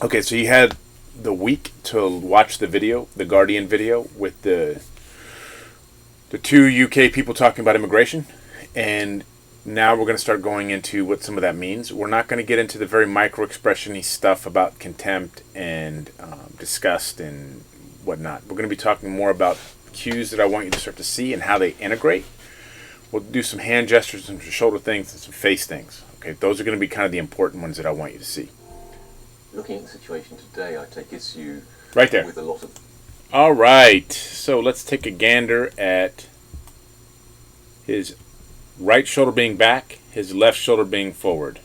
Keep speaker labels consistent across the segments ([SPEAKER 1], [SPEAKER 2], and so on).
[SPEAKER 1] Okay, so you had the week to watch the video, the Guardian video, with the two UK people talking about immigration, and now we're going to start going into what some of that means. We're not going to get into the very micro expression-y stuff about contempt and disgust and whatnot. We're going to be talking more about cues that I want you to start to see and how they integrate. We'll do some hand gestures, some shoulder things, and some face things. Okay, those are going to be kind of the important ones that I want you to see.
[SPEAKER 2] Looking at the situation today, I take issue
[SPEAKER 1] right there
[SPEAKER 2] with a lot of...
[SPEAKER 1] All right, so let's take a gander at his right shoulder being back, his left shoulder being forward.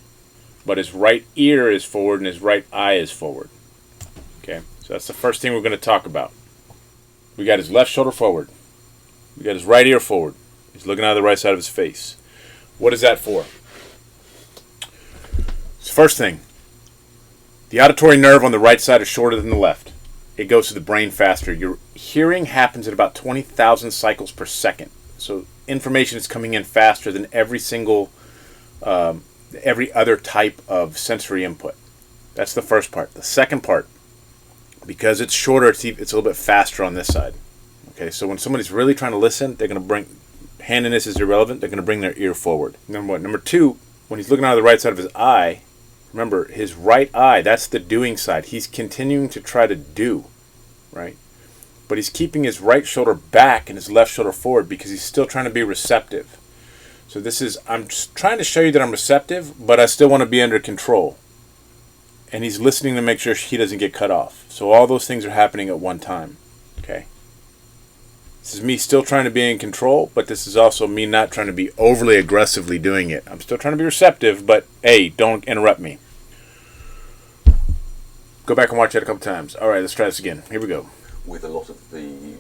[SPEAKER 1] But his right ear is forward and his right eye is forward. Okay, so that's the first thing we're going to talk about. We got his left shoulder forward. We got his right ear forward. He's looking out of the right side of his face. What is that for? So first thing, the auditory nerve on the right side is shorter than the left. It goes to the brain faster. Your hearing happens at about 20,000 cycles per second. So information is coming in faster than every other type of sensory input. That's the first part. The second part, because it's shorter, it's a little bit faster on this side. Okay, so when somebody's really trying to listen, they're going to bring, handedness is irrelevant, they're going to bring their ear forward. Number one. Number two, when he's looking out of the right side of his eye, remember, his right eye, that's the doing side. He's continuing to try to do, right? But he's keeping his right shoulder back and his left shoulder forward because he's still trying to be receptive. So this is, I'm just trying to show you that I'm receptive, but I still want to be under control. And he's listening to make sure he doesn't get cut off. So all those things are happening at one time, okay? This is me still trying to be in control, but this is also me not trying to be overly aggressively doing it. I'm still trying to be receptive, but hey, don't interrupt me. Go back and watch that a couple times. All right, let's try this again. Here we go.
[SPEAKER 2] With a lot of the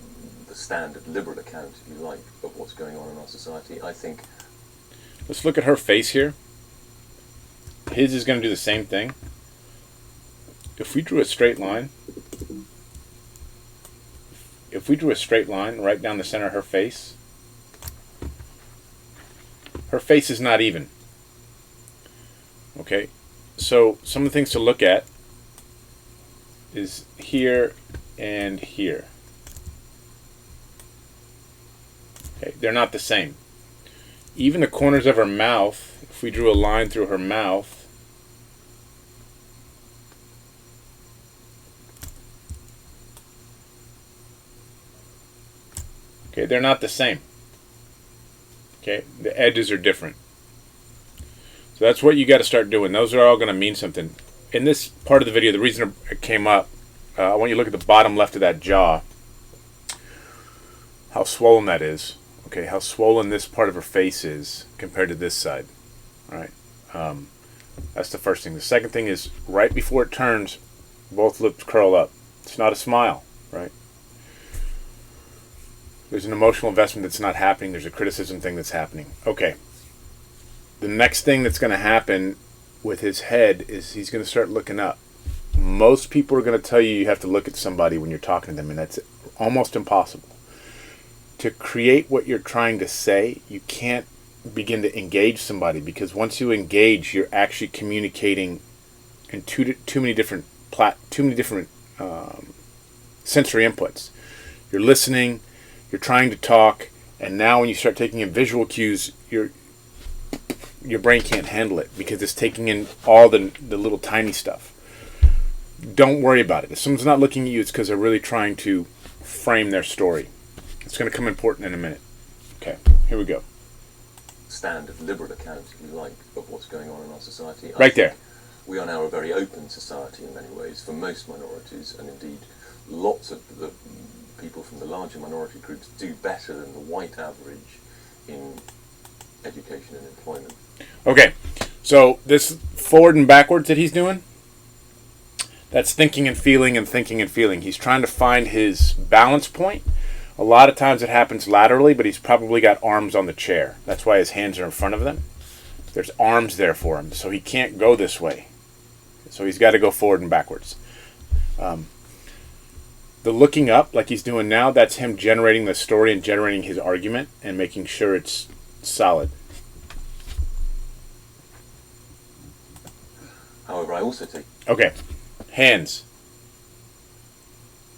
[SPEAKER 2] standard liberal account, if you like, of what's going on in our society, I think...
[SPEAKER 1] Let's look at her face here. His is going to do the same thing. If we drew a straight line, right down the center of her face is not even. Okay, so some of the things to look at is here and here. Okay, they're not the same. Even the corners of her mouth, if we drew a line through her mouth, okay, they're not the same. Okay, the edges are different. So that's what you got to start doing. Those are all going to mean something. In this part of the video, the reason it came up, I want you to look at the bottom left of that jaw. How swollen that is. Okay, how swollen this part of her face is compared to this side. All right, that's the first thing. The second thing is right before it turns, both lips curl up. It's not a smile, right? There's an emotional investment that's not happening. There's a criticism thing that's happening. Okay. The next thing that's going to happen with his head is he's going to start looking up. Most people are going to tell you have to look at somebody when you're talking to them, and that's almost impossible. To create what you're trying to say, you can't begin to engage somebody, because once you engage, you're actually communicating in too many different sensory inputs. You're listening, you're trying to talk, and now when you start taking in visual cues, your brain can't handle it because it's taking in all the little tiny stuff. Don't worry about it. If someone's not looking at you, it's because they're really trying to frame their story. It's going to come important in a minute. Okay, here we go.
[SPEAKER 2] Standard liberal account, if you like, of what's going on in our society.
[SPEAKER 1] Right there.
[SPEAKER 2] We are now a very open society in many ways for most minorities, and indeed lots of the people from the larger minority groups do better than the white average in education and employment. Okay,
[SPEAKER 1] so this forward and backwards that he's doing, that's thinking and feeling and thinking and feeling. He's trying to find his balance point. A lot of times it happens laterally, but he's probably got arms on the chair. That's why his hands are in front of them. There's arms there for him, so he can't go this way. So he's got to go forward and backwards. The looking up, like he's doing now, that's him generating the story and generating his argument and making sure it's solid.
[SPEAKER 2] However, I also take...
[SPEAKER 1] Okay. Hands.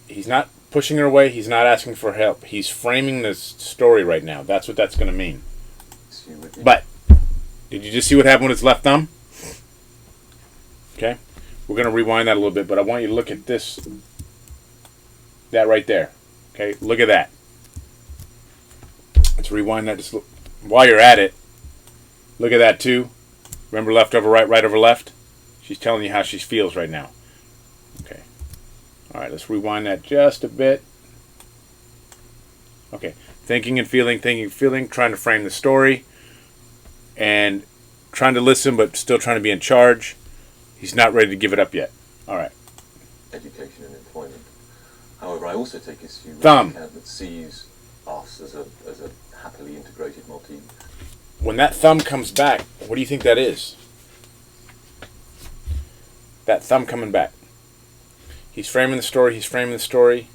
[SPEAKER 1] He's not pushing her away. He's not asking for help. He's framing this story right now. That's what that's going to mean. But, did you just see what happened with his left thumb? Okay. We're going to rewind that a little bit, but I want you to look at this. That right there. Okay, look at that. Let's rewind that just while you're at it. Look at that too. Remember left over right, right over left? She's telling you how she feels right now. Okay. All right, let's rewind that just a bit. Okay. Thinking and feeling, trying to frame the story. And trying to listen, but still trying to be in charge. He's not ready to give it up yet. All right.
[SPEAKER 2] Education and employment. However, I also take issue with
[SPEAKER 1] Thumb.
[SPEAKER 2] the account that sees us as a happily integrated multi.
[SPEAKER 1] When that thumb comes back, what do you think that is? That thumb coming back. He's framing the story.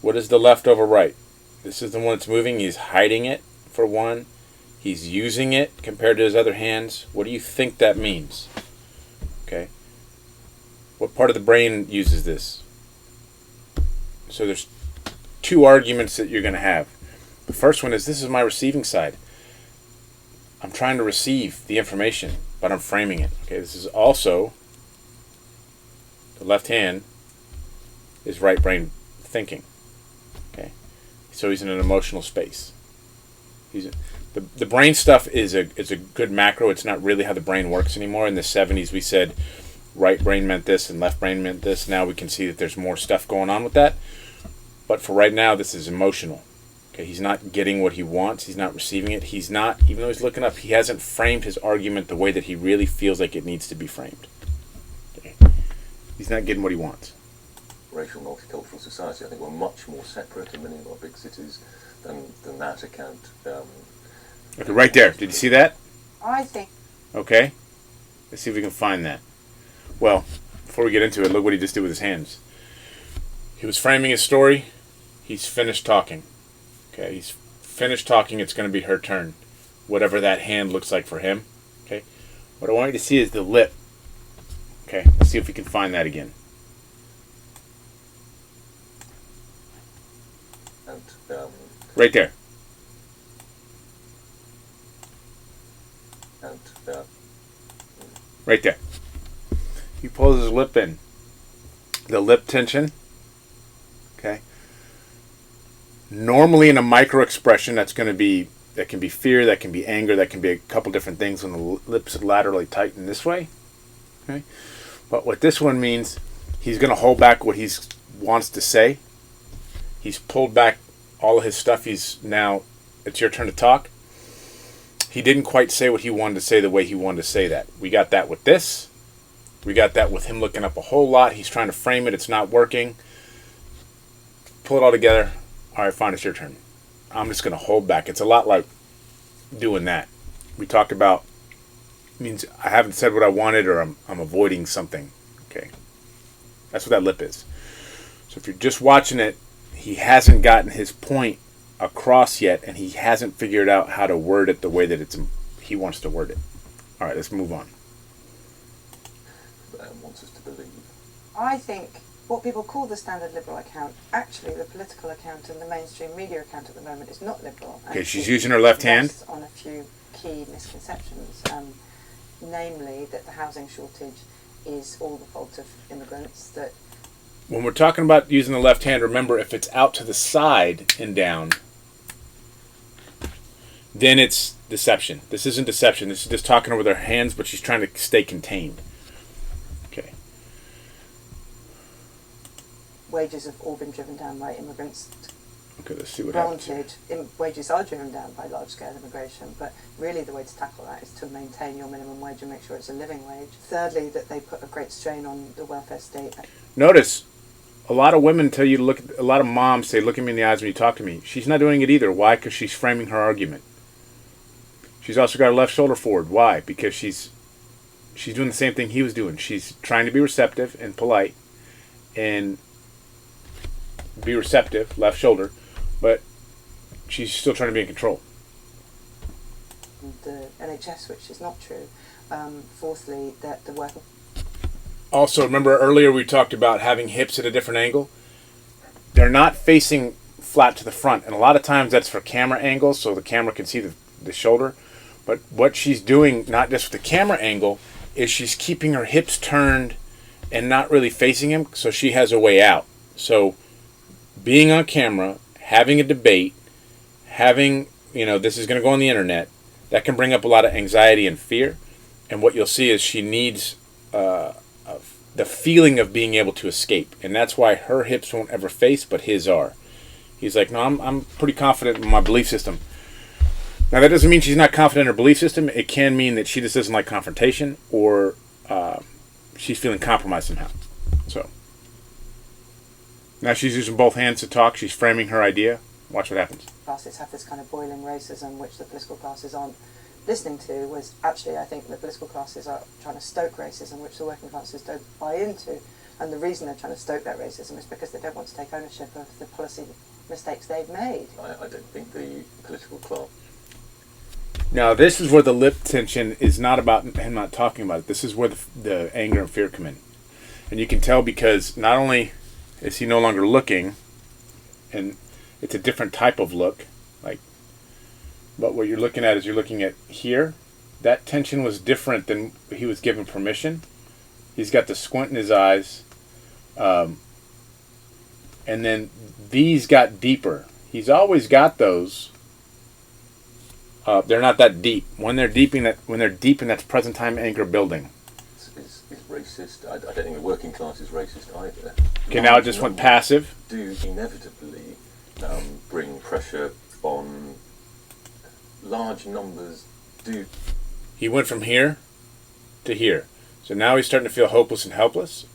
[SPEAKER 1] What is the left over right? This is the one that's moving. He's hiding it, for one. He's using it compared to his other hands. What do you think that means? Okay. What part of the brain uses this? So there's two arguments that you're going to have. The first one is, this is my receiving side. I'm trying to receive the information, but I'm framing it. Okay, this is also, the left hand is right brain thinking. Okay, so he's in an emotional space. The brain stuff is a good macro. It's not really how the brain works anymore. In the 70s, we said right brain meant this and left brain meant this. Now we can see that there's more stuff going on with that. But for right now, this is emotional. Okay, he's not getting what he wants. He's not receiving it. He's not, even though he's looking up, he hasn't framed his argument the way that he really feels like it needs to be framed. Okay. He's not getting what he wants.
[SPEAKER 2] Racial multicultural society. I think we're much more separate in many of our big cities than that account.
[SPEAKER 1] Okay, right there. Did you see that?
[SPEAKER 3] I think.
[SPEAKER 1] Okay. Let's see if we can find that. Well, before we get into it, look what he just did with his hands. He was framing his story. He's finished talking. Okay, he's finished talking. It's going to be her turn. Whatever that hand looks like for him. Okay. What I want you to see is the lip. Okay, let's see if we can find that again.
[SPEAKER 2] And,
[SPEAKER 1] right there.
[SPEAKER 2] And,
[SPEAKER 1] right there. He pulls his lip in. The lip tension. Okay. Normally in a micro expression, that can be fear, that can be anger, that can be a couple different things when the lips laterally tighten this way. Okay. But what this one means, he's going to hold back what he wants to say. He's pulled back all of his stuff. He's now, it's your turn to talk. He didn't quite say what he wanted to say the way he wanted to say that. We got that with this. We got that with him looking up a whole lot. He's trying to frame it. It's not working. Pull it all together. All right, fine, it's your turn. I'm just going to hold back. It's a lot like doing that. We talked about, means I haven't said what I wanted, or I'm avoiding something. Okay. That's what that lip is. So if you're just watching it, he hasn't gotten his point across yet, and he hasn't figured out how to word it the way that he wants to word it. All right, let's move on.
[SPEAKER 2] wants us to believe.
[SPEAKER 3] I think what people call the standard liberal account, actually the political account and the mainstream media account at the moment is not liberal.
[SPEAKER 1] Okay, she's using her left hand.
[SPEAKER 3] On a few key misconceptions, namely that the housing shortage is all the fault of immigrants, that
[SPEAKER 1] when we're talking about using the left hand, remember, if it's out to the side and down, then it's deception. This isn't deception. This is just talking over their hands, but she's trying to stay contained. Okay.
[SPEAKER 3] wages have all been driven down by immigrants.
[SPEAKER 1] Okay, let's see what happens.
[SPEAKER 3] Granted, wages are driven down by large-scale immigration, but really the way to tackle that is to maintain your minimum wage and make sure it's a living wage. Thirdly, that they put a great strain on the welfare state.
[SPEAKER 1] Notice, a lot of women tell you to look, a lot of moms say, look at me in the eyes when you talk to me. She's not doing it either. Why? Because she's framing her argument. She's also got her left shoulder forward. Why? Because she's doing the same thing he was doing. She's trying to be receptive and polite and be receptive, left shoulder, but she's still trying to be in control.
[SPEAKER 3] The NHS, which is not true. Fourthly, that the working
[SPEAKER 1] Also, remember earlier we talked about having hips at a different angle? They're not facing flat to the front, and a lot of times that's for camera angles, so the camera can see the shoulder. But what she's doing, not just with the camera angle, is she's keeping her hips turned and not really facing him, so she has a way out. So being on camera, having a debate, having, this is going to go on the internet, that can bring up a lot of anxiety and fear. And what you'll see is she needs the feeling of being able to escape. And that's why her hips won't ever face, but his are. He's like, no, I'm pretty confident in my belief system. Now, that doesn't mean she's not confident in her belief system. It can mean that she just doesn't like confrontation, or she's feeling compromised somehow. So now she's using both hands to talk. She's framing her idea. Watch what happens.
[SPEAKER 3] Classes have this kind of boiling racism, which the political classes aren't listening to. Was actually, I think, the political classes are trying to stoke racism, which the working classes don't buy into. And the reason they're trying to stoke that racism is because they don't want to take ownership of the policy mistakes they've made.
[SPEAKER 2] I don't think the political class.
[SPEAKER 1] Now, this is where the lip tension is not about him not talking about it. This is where the anger and fear come in. And you can tell because not only is he no longer looking, and it's a different type of look, but what you're looking at is you're looking at here. That tension was different than he was given permission. He's got the squint in his eyes. And then these got deeper. He's always got those. They're not that deep. When they're deep in that's present time anger building.
[SPEAKER 2] Is racist. I don't think the working class is racist either.
[SPEAKER 1] Okay, now it just went passive.
[SPEAKER 2] Do inevitably bring pressure on large numbers.
[SPEAKER 1] He went from here to here. So now he's starting to feel hopeless and helpless.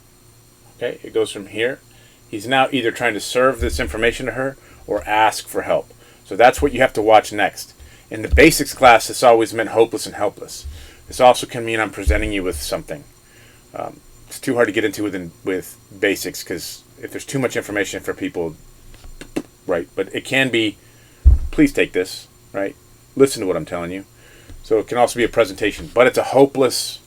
[SPEAKER 1] Okay, it goes from here. He's now either trying to serve this information to her or ask for help. So that's what you have to watch next. In the basics class, this always meant hopeless and helpless. This also can mean I'm presenting you with something. It's too hard to get into with basics because if there's too much information for people, right? But it can be, please take this, right? Listen to what I'm telling you. So it can also be a presentation, but it's a hopeless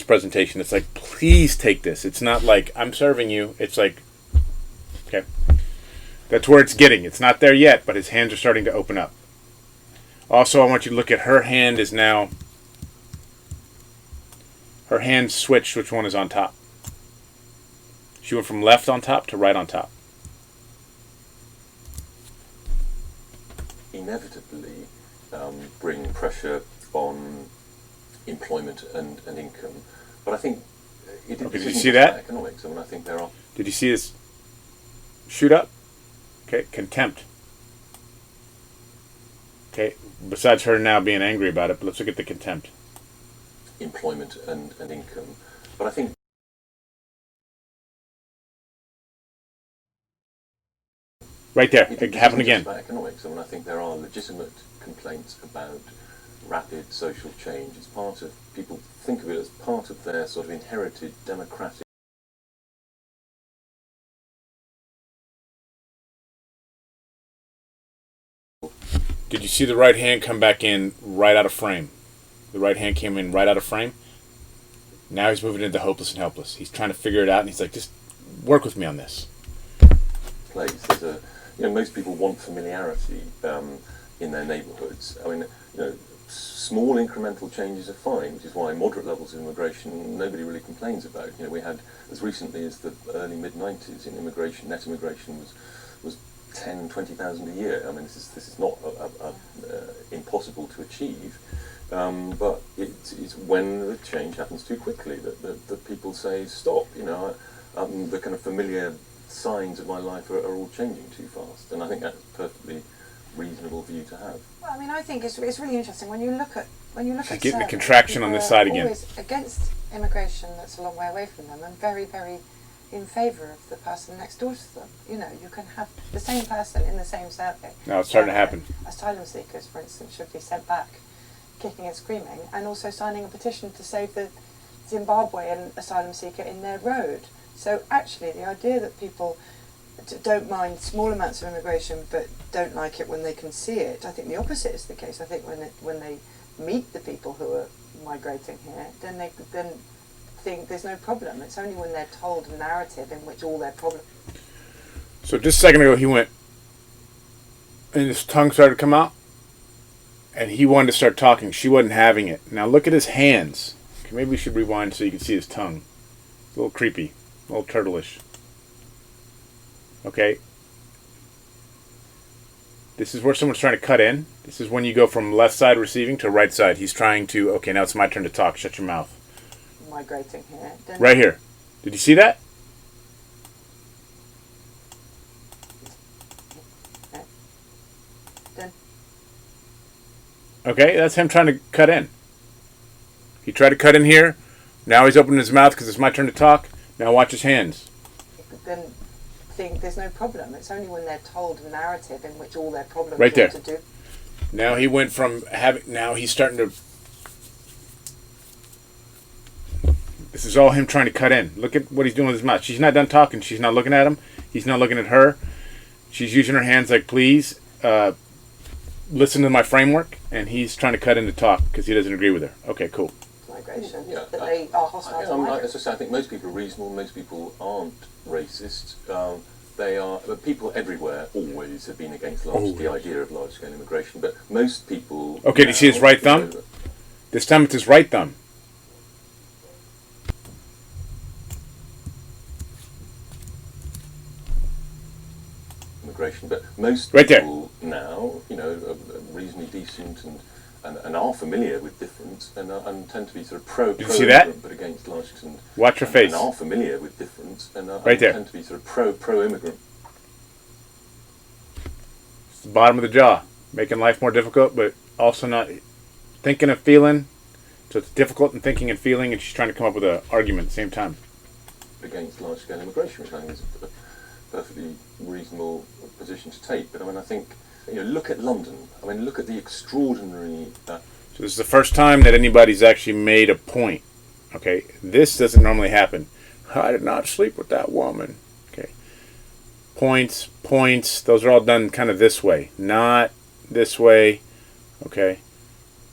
[SPEAKER 1] presentation. It's like, please take this. It's not like I'm serving you. It's like, okay. That's where it's getting. It's not there yet, but his hands are starting to open up. Also, I want you to look at her hand is now, her hand switched which one is on top. She went from left on top to right on top.
[SPEAKER 2] Inevitably bring pressure on employment and income. But I think
[SPEAKER 1] did you see that?
[SPEAKER 2] Economics. I mean, I think there are.
[SPEAKER 1] Did you see this shoot up? Okay, contempt. Okay, besides her now being angry about it, but let's look at the contempt.
[SPEAKER 2] Employment and income. But I think
[SPEAKER 1] right there, it happened again.
[SPEAKER 2] About economics. I mean, I think there are legitimate complaints about rapid social change. It's part of, people think of it as part of their sort of inherited democratic.
[SPEAKER 1] Did you see the right hand come back in right out of frame? The right hand came in right out of frame. Now he's moving into hopeless and helpless. He's trying to figure it out, and he's like, just work with me on this.
[SPEAKER 2] Place. There's most people want familiarity in their neighbourhoods. I mean, small incremental changes are fine, which is why moderate levels of immigration nobody really complains about. We had, as recently as the early mid-90s, in immigration, net immigration was 10, 20,000 a year. I mean, this is not impossible to achieve, but it's when the change happens too quickly that people say stop. The kind of familiar signs of my life are all changing too fast, and I think that's a perfectly reasonable view to have.
[SPEAKER 3] Well, I mean, I think it's really interesting when you look at
[SPEAKER 1] getting the contraction on this side again.
[SPEAKER 3] Always against immigration that's a long way away from them, and very, very in favour of the person next door to them. You can have the same person in the same survey.
[SPEAKER 1] Now it's starting to happen.
[SPEAKER 3] Asylum seekers, for instance, should be sent back kicking and screaming, and also signing a petition to save the Zimbabwean asylum seeker in their road. So actually, the idea that people don't mind small amounts of immigration but don't like it when they can see it, I think the opposite is the case. I think when they meet the people who are migrating here, then think there's no problem. It's only when they're told a narrative in which all their problems.
[SPEAKER 1] So just a second ago, he went, and his tongue started to come out, and he wanted to start talking. She wasn't having it. Now look at his hands. Okay, maybe we should rewind so you can see his tongue. It's a little creepy, a little turtleish. Okay. This is where someone's trying to cut in. This is when you go from left side receiving to right side. He's trying to, okay, now it's my turn to talk. Shut your mouth.
[SPEAKER 3] Migrating here.
[SPEAKER 1] Right here. Did you see that? Okay, that's him trying to cut in. He tried to cut in here. Now he's opening his mouth because it's my turn to talk. Now watch his hands.
[SPEAKER 3] Then think there's no problem. It's only when they're told a narrative in which all their problems
[SPEAKER 1] Right there.
[SPEAKER 3] to do.
[SPEAKER 1] Now he went from having. Now he's starting to. This is all him trying to cut in. Look at what he's doing with his mouth. She's not done talking. She's not looking at him. He's not looking at her. She's using her hands like, please, listen to my framework. And he's trying to cut in to talk because he doesn't agree with her. Okay, cool.
[SPEAKER 3] Migration.
[SPEAKER 2] Yeah,
[SPEAKER 3] That they are hostile to migrants.
[SPEAKER 2] As I say, I think most people are reasonable. Most people aren't racist. They are. But people everywhere always have been against the idea of large-scale immigration. But most people.
[SPEAKER 1] Okay, do you see his right thumb? This time it's his right thumb.
[SPEAKER 2] Immigration, but most
[SPEAKER 1] Right there.
[SPEAKER 2] people now, are reasonably decent and are familiar with difference and tend to be sort of
[SPEAKER 1] Did you see that?
[SPEAKER 2] but against large and
[SPEAKER 1] Watch your face.
[SPEAKER 2] and are familiar with difference and
[SPEAKER 1] Right there.
[SPEAKER 2] tend to be sort of pro-immigrant.
[SPEAKER 1] It's the bottom of the jaw, making life more difficult, but also not thinking and feeling. So it's difficult in thinking and feeling, and she's trying to come up with an argument at the same time.
[SPEAKER 2] Against large-scale immigration, which I think is a perfectly reasonable position to take. But I mean, I think look at London. I mean, look at the extraordinary.
[SPEAKER 1] So this is the first time that anybody's actually made a point. Okay, this doesn't normally happen. I did not sleep with that woman. Okay, points. Those are all done kind of this way, not this way. Okay,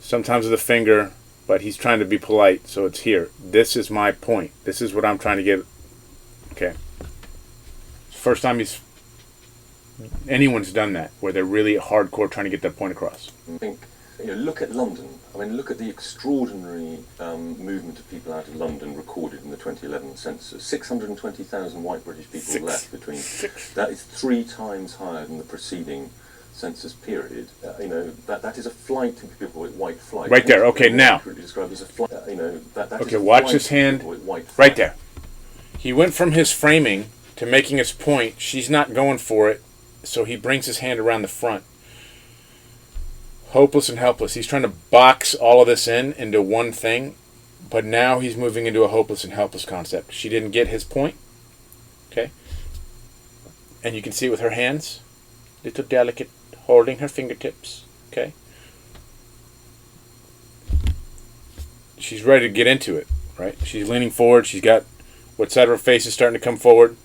[SPEAKER 1] sometimes with a finger, but he's trying to be polite, so it's here. This is my point. This is what I'm trying to get. Okay. First time anyone's done that, where they're really hardcore trying to get their point across.
[SPEAKER 2] I think, look at London. I mean, look at the extraordinary movement of people out of London recorded in the 2011 census. 620,000 white British people left between. That is 3 times higher than the preceding census period. That is a flight. People with white flight.
[SPEAKER 1] Right there. Okay, now.
[SPEAKER 2] Described as a flight.
[SPEAKER 1] Okay, watch his hand. Right there. He went from his framing to making his point. She's not going for it, so he brings his hand around the front. Hopeless and helpless. He's trying to box all of this into one thing, but now he's moving into a hopeless and helpless concept. She didn't get his point. Okay? And you can see it with her hands. Little delicate, holding her fingertips. Okay? She's ready to get into it, right? She's leaning forward. She's got what side of her face is starting to come forward.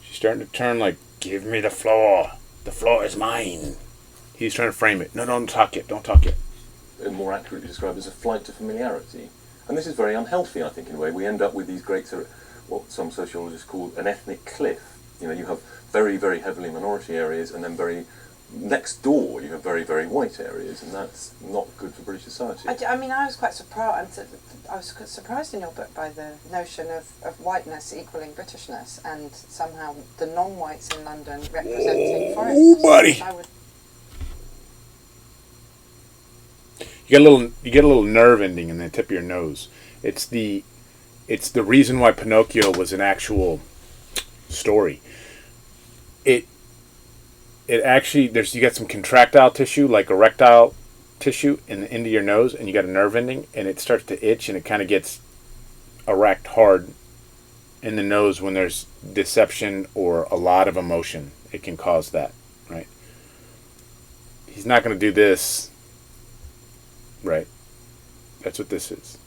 [SPEAKER 1] She's starting to turn like, give me the floor. The floor is mine. He's trying to frame it. No, don't talk yet. Don't talk yet.
[SPEAKER 2] More accurately described as a flight to familiarity. And this is very unhealthy, I think, in a way. We end up with these great, what some sociologists call an ethnic cliff. You have very, very heavily minority areas, and then next door you have very, very white areas, and that's not good for British society.
[SPEAKER 3] I mean, I was quite surprised. I was surprised in your book by the notion of whiteness equaling Britishness, and somehow the non-whites in London representing foreigners.
[SPEAKER 1] Ooh, buddy. You get a little nerve ending in the tip of your nose. It's the reason why Pinocchio was an actual story. It actually you got some contractile tissue, like erectile tissue in the end of your nose, and you got a nerve ending, and it starts to itch, and it kind of gets erect hard in the nose when there's deception or a lot of emotion. It can cause that, right? He's not going to do this, right? That's what this is.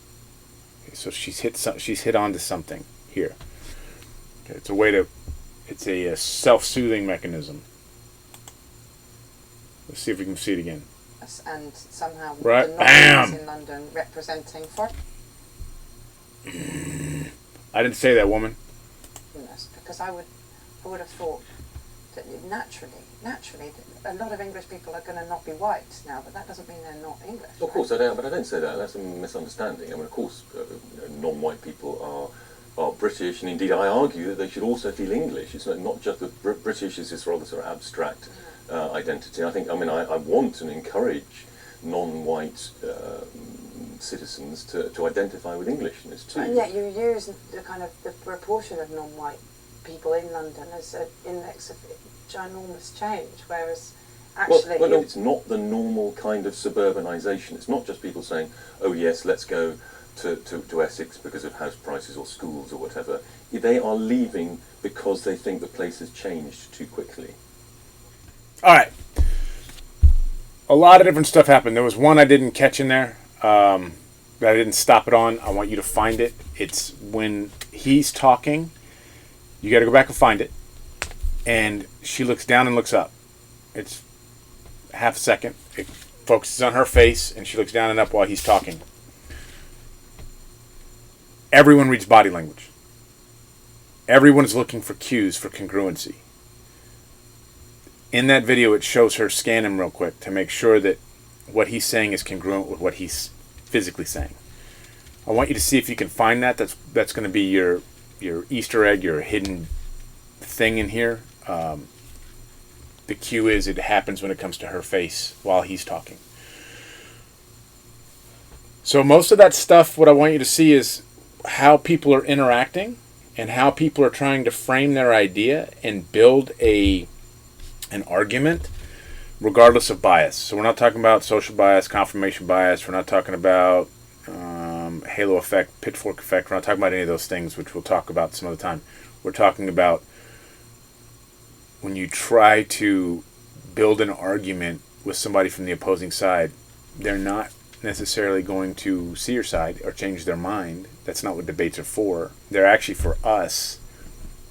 [SPEAKER 1] Okay, so she's hit onto something here. Okay, it's a self-soothing mechanism. Let's see if we can see it again.
[SPEAKER 3] And somehow
[SPEAKER 1] right.
[SPEAKER 3] the non-whites in London representing foreigners.
[SPEAKER 1] I didn't say that, woman.
[SPEAKER 3] Goodness, because I would have thought that naturally, a lot of English people are going to not be white now, but that doesn't mean they're not English.
[SPEAKER 2] Of course, but I don't say that. That's a misunderstanding. I mean, of course, non-white people are British, and indeed I argue that they should also feel English. It's not just that British is this rather sort of abstract identity. I want and encourage non-white citizens to identify with Englishness too.
[SPEAKER 3] And yet you use the kind of the proportion of non-white people in London as an index of ginormous change, whereas actually...
[SPEAKER 2] Well, no, it's not the normal kind of suburbanisation. It's not just people saying, oh yes, let's go to Essex because of house prices or schools or whatever. They are leaving because they think the place has changed too quickly.
[SPEAKER 1] All right. A lot of different stuff happened. There was one I didn't catch in there that I didn't stop it on. I want you to find it. It's when he's talking. You got to go back and find it. And she looks down and looks up. It's half a second. It focuses on her face, and she looks down and up while he's talking. Everyone reads body language. Everyone's looking for cues for congruency. In that video, it shows her scan him real quick to make sure that what he's saying is congruent with what he's physically saying. I want you to see if you can find that. That's going to be your Easter egg, your hidden thing in here. The cue is it happens when it comes to her face while he's talking. So most of that stuff, what I want you to see is how people are interacting and how people are trying to frame their idea and build an argument regardless of bias. So we're not talking about social bias, confirmation bias. We're not talking about halo effect, pitchfork effect. We're not talking about any of those things, which we'll talk about some other time. We're talking about when you try to build an argument with somebody from the opposing side, they're not necessarily going to see your side or change their mind. That's not what debates are for. They're actually for us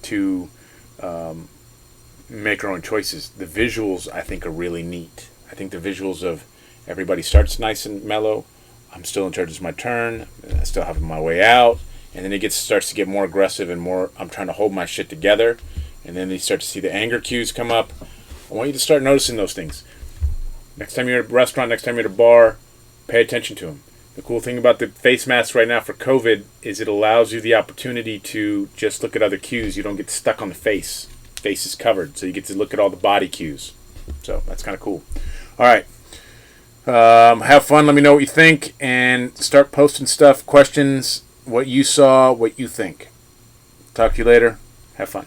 [SPEAKER 1] to make our own choices. The visuals, I think, are really neat. I think the visuals of everybody starts nice and mellow. I'm still in charge, it's my turn. I still have my way out. And then it starts to get more aggressive and more, I'm trying to hold my shit together. And then you start to see the anger cues come up. I want you to start noticing those things. Next time you're at a restaurant, next time you're at a bar, pay attention to them. The cool thing about the face masks right now for COVID is it allows you the opportunity to just look at other cues. You don't get stuck on the face. Face is covered, so you get to look at all the body cues. So that's kind of cool. All right. Have fun. Let me know what you think, and start posting stuff, questions, what you saw, what you think. Talk to you later. Have fun.